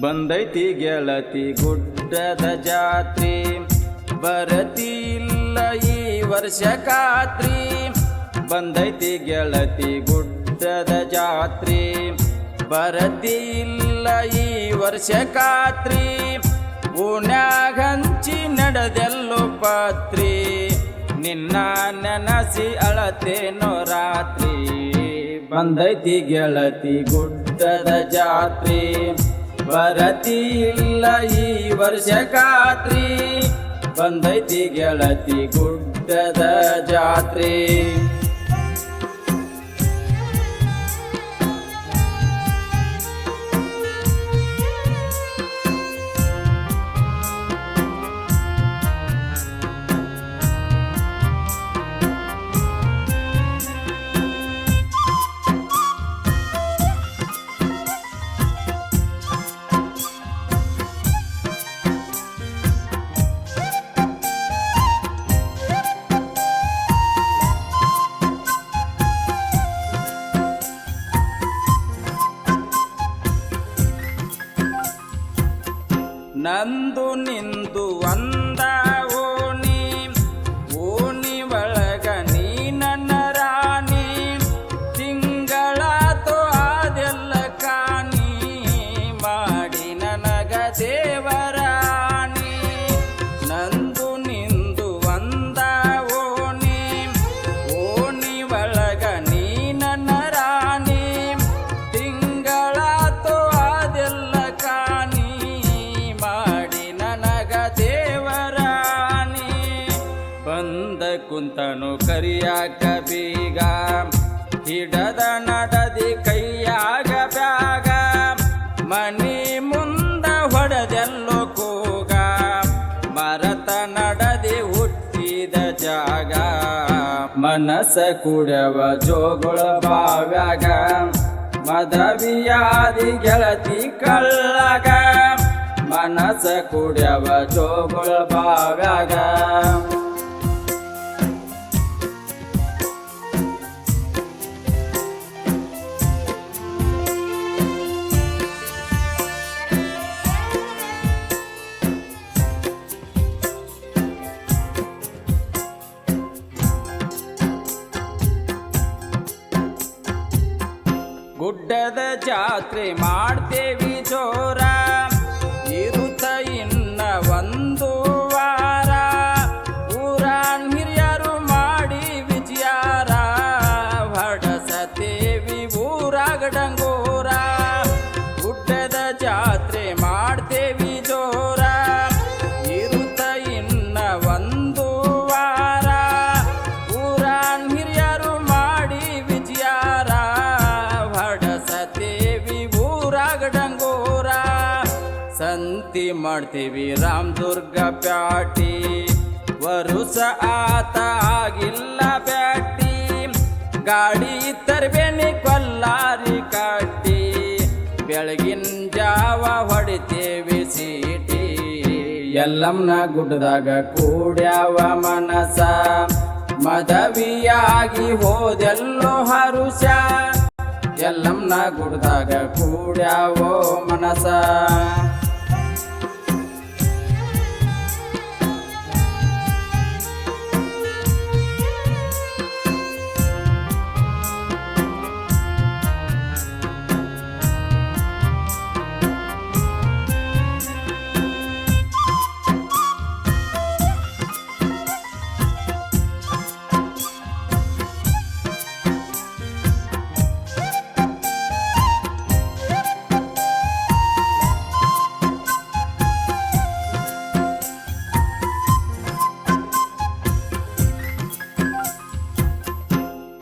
ಬಂದೈತಿ ಗೆಳತಿ ಗುಡ್ಡದ ಜಾತ್ರೆ, ಬರತಿಲ್ಲ ಈ ವರ್ಷ ಖಾತ್ರಿ. ಬಂದೈತಿ ಗೆಳತಿ ಗುಡ್ಡದ ಜಾತ್ರೆ, ಬರತಿಲ್ಲ ಈ ವರ್ಷ ಖಾತ್ರಿ. ಓಣ್ಯಾಗ ಹಂಚಿ ನಡೆದೆಲ್ಲೋ ಪಾತ್ರಿ, ನಿನ್ನ ನೆನಸಿ ಅಳತೇನೋ ರಾತ್ರಿ. ಬಂದೈತಿ ಗೆಳತಿ ಗುಡ್ಡದ ಜಾತ್ರೆ, ಬರತಿಲ್ಲ ಈ ವರ್ಷ ಖಾತ್ರಿ. ಬಂದೈತಿ ಗೆಳತಿ ಗುಡ್ಡದ ಜಾತ್ರೆ. ನಂದು ನಿಂದು ಒಂದ ಓಣಿ, ಓಣಿ ಒಳಗ ನೀ ನನ್ನ ರಾಣಿ. ತಿಂಗಳಾತೋ ಅದೆಲ್ಲ ಕಾಣಿ, ಮಾಡಿ ನನಗ ದೇವರಾಣಿ. ನಂದು ನಿಂದು ಒಂದ ಓಣಿ, ಓಣಿ ಒಳಗ ನೀ ನನ್ನ ರಾಣಿ. ತಿಂಗಳಾತೋ ಅದೆಲ್ಲ ಕಾಣಿ, ಬಂದ ಕುಂತನು ಕರಿಯಾಕ ಬೀಗ, ಹಿಡದ ನಡದಿ ಕೈಯಾಗ ಬ್ಯಾಗ. ಮನಿ ಮುಂದ ಹೊಡೆದೆಲ್ಲೋ ಕೂಗ, ಮರತ ನಡದಿ ಹುಟ್ಟಿದ ಜಾಗ. ಮನಸ ಕುಡವ ಜೋಗುಳ ಬಾವ್ಯಾಗ, ಮದವಿಯಾದಿ ಗೆಳತಿ ಕಳ್ಳಗ. ಮನಸ ಕುಡ್ಯವ ಜೋಗುಳ ಬಾವ್ಯಾಗ. ಗುಡ್ಡದ ಜಾತ್ರೆ ಮಾಡ್ತೇವಿ ಜೋರ, ಇರುತ್ತ ಇನ್ನ ಒಂದು ವಾರ. ಊರಾನ್ ಹಿರಿಯರು ಮಾಡಿ ವಿಜಯಾರ, ಹೊಡಸತೇವಿ ಊರಾಗ ಡಂಗೋರ. ಗುಡ್ಡದ ಜಾತ್ರೆ ಮಾಡ್ತೇವಿ ಜೋರ, ಇರುತ್ತ ಇನ್ನ ಒಂದು ವಾರ. ಊರಾನ್ ಹಿರಿಯರು ಮಾಡಿ ವಿಜಯಾರ, ಹೊಡಸತೇವಿ ಊರಾಗ ಡಂಗೋರ. ಸಂತಿ ಮಾಡ್ತೀವಿ ರಾಮದುರ್ಗ ಪ್ಯಾಟಿ, ವರುಸ ಆತ ಆಗಿಲ್ಲ ಬ್ಯಾಟಿ. ಗಾಡಿ ತರ್ಬೇನಿ ಕೊಲ್ಲಾರಿ ಕಟ್ಟಿ, ಬೆಳಗಿನ ಜಾವ ಹೊಡಿತೇವಿ ಸೀಟಿ. ಎಲ್ಲಮ್ಮನ ಗುಡ್ಡದಾಗ ಕೂಡ್ಯಾವ ಮನಸ, ಮದವಿಯಾಗಿ ಹೋದೆಲ್ಲೋ ಹರುಷ. ಎಲ್ಲಮ್ಮನ ಗುಡ್ಡದಾಗ ಕೂಡ್ಯಾವೋ ಮನಸ.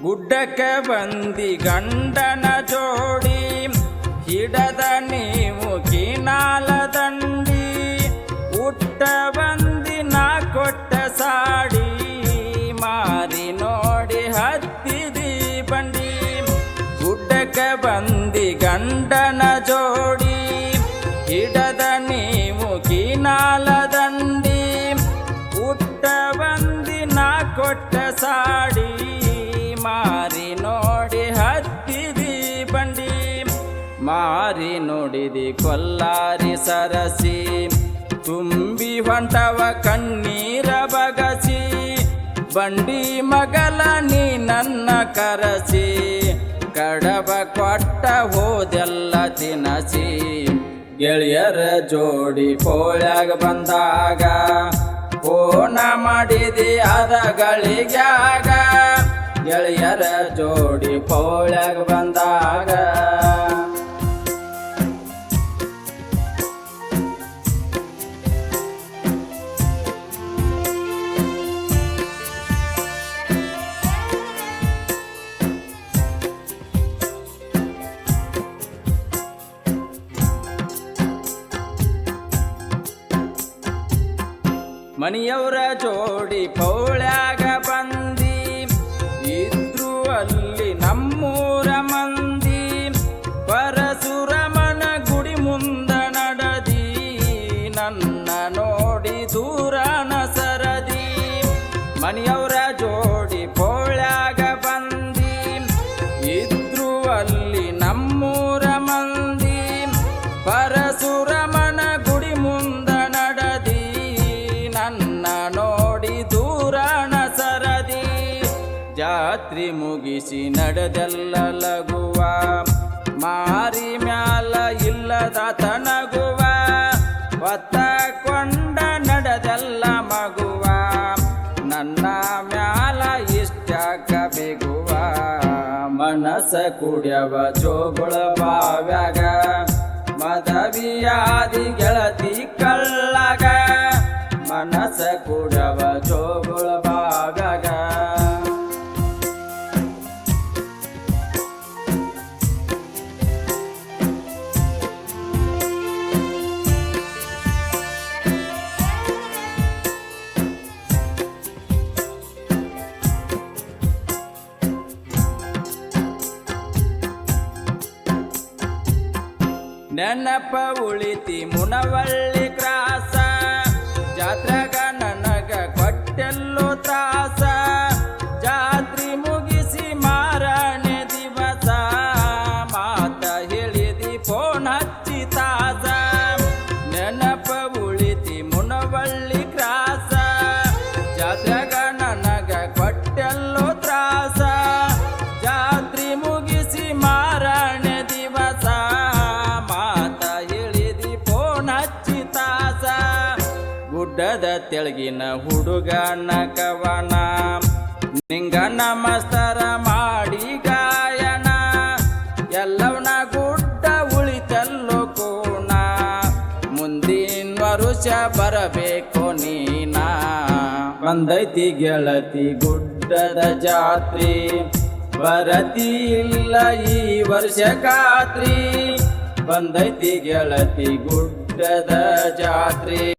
ಗುಡ್ಡಕ್ಕ ಬಂದಿ ಗಂಡನ ಜೋಡಿ, ಹಿಡದ ನೀವು ಕಿನಾಲ ದಂಡಿ. ಉಟ್ಟ ಬಂದಿ ನಾ ಕೊಟ್ಟ ಸಾಡಿ, ಮಾರಿ ನೋಡಿ ಹತ್ತಿದಿ ಬಂಡಿ. ಗುಡ್ಡಕ್ಕ ಬಂದಿ ಗಂಡನ ಜೋಡಿ, ಹಿಡದ ನೀವು ಕಿನಾಲ ದಂಡಿ. ಉಟ್ಟ ಬಂದಿ ನಾ ಕೊಟ್ಟ ಸಾಡಿ, ಮಾರಿ ನೋಡಿ ಹತ್ತಿದಿ ಬಂಡಿ. ನೋಡಿದಿ ಕೊಲ್ಲಾರಿ ಸರಸಿ ತುಂಬಿ ಹೊಂಟವ ಕಣ್ಣೀರ ಬಗಸಿ ಬಂಡಿ ಮಗಲ ನೀ ನನ್ನ ಕರಸಿ ಕಡಬ ಕೊಟ್ಟ ಹೋದೆಲ್ಲ ತಿನಸಿ ಗೆಳೆಯರ ಜೋಡಿ ಪೋಳ್ಯಾಗ ಬಂದಾಗ ಫೋನ ಮಾಡಿದಿ ಅದ ಗಳಿಗ್ಯಾಗ ಗೆಳೆಯರ ಜೋಡಿ ಪೋಳ್ಯಾಗ ಬಂದಾಗ ಮನಿಯವರ ಜೋಡಿ ಪೌಳ್ಯಾಗ ಬಂದಿ ಇದ್ರು ಅಲ್ಲಿ ನಮ್ಮೂರ ಮಂದಿ ಪರಶುರಾಮನ ಗುಡಿ ಮುಂದ ನಡದಿ ನನ್ನ ನೋಡಿ ದೂರನ ಸರದಿ ಮನಿಯವರ ಜೋಡಿ ಪೌಳ್ಯಾಗ ಬಂದಿ ಇದ್ರು ಅಲ್ಲಿ ನಮ್ಮೂರ ಮಂದಿ ಪರಶುರಾಮನ ಗುಡಿ ಮುಂದ ನೋಡಿ ದೂರನ ಸರದಿ ಜಾತ್ರಿ ಮುಗಿಸಿ ನಡೆದೆಲ್ಲ ಲಗುವ ಮಾರಿ ಮ್ಯಾಲ ಇಲ್ಲದ ತನಗುವ ಹೊತ್ತಕೊಂಡ ನಡೆದೆಲ್ಲ ಮಗುವ ನನ್ನ ಮ್ಯಾಲ ಇಷ್ಟಕ ಬೇಗುವ ಮನಸ ಕುಡ್ಯವ ಜೋಗುಳ ಬಾವ್ಯಾಗ ಮದವಿಯಾದಿ ಗೆಳತಿ ಕಳ್ಳಗ ಮನಸ ಕುಡವ ಜೋಗುಳ ಬಾವ್ಯಾಗ ನೆನಪ ಉಳಿತಿ ಮುನವಳ್ಳಿ ಕ್ರಾಸ ಜಾತ್ರೆಗ ನನಗ ಕೊಟ್ಟೆಲ್ಲೋ ತ್ರಾಸ ಜಾತ್ರಿ ಮುಗಿಸಿ ಮಾರನೆ ದಿವಸ ಮಾತ ಹೇಳಿದಿ ಫೋನ್ ಹಚ್ಚಿ ತಾಸ ನೆನಪ ಉಳಿತಿ ಮುನವಳ್ಳಿ ಕ್ರಾಸ ಜಾತ್ರೆಗ ನನಗ ಕೊಟ್ಟೆಲ್ಲೋ ತ್ರಾಸ ಜಾತ್ರಿ ಮುಗಿಸಿ ಮಾರನೆ ದಿವಸ ಮಾತ ಹೇಳಿದಿ ಫೋನ್ ಹಚ್ಚಿ ತಾಸ ಗುಡ್ಡದ ತೆಳಗಿನ ಹುಡುಗನ ಕವನ ನಿಂಗ ನಮಸ್ಕಾರ ಮಾಡಿ ಗಾಯನ ಎಲ್ಲವನ ಗುಡ್ಡ ಉಳಿತಲ್ಲೋ ಕೋಣ ಮುಂದಿನ ವರುಷ ಬರಬೇಕು ನೀನ ಬಂದೈತಿ ಗೆಳತಿ ಗುಡ್ಡದ ಜಾತ್ರಿ ಬರತಿ ಇಲ್ಲ ಈ ವರ್ಷ ಖಾತ್ರಿ ಬಂದೈತಿ ಗೆಳತಿ ಗುಡ್ಡದ ಜಾತ್ರೆ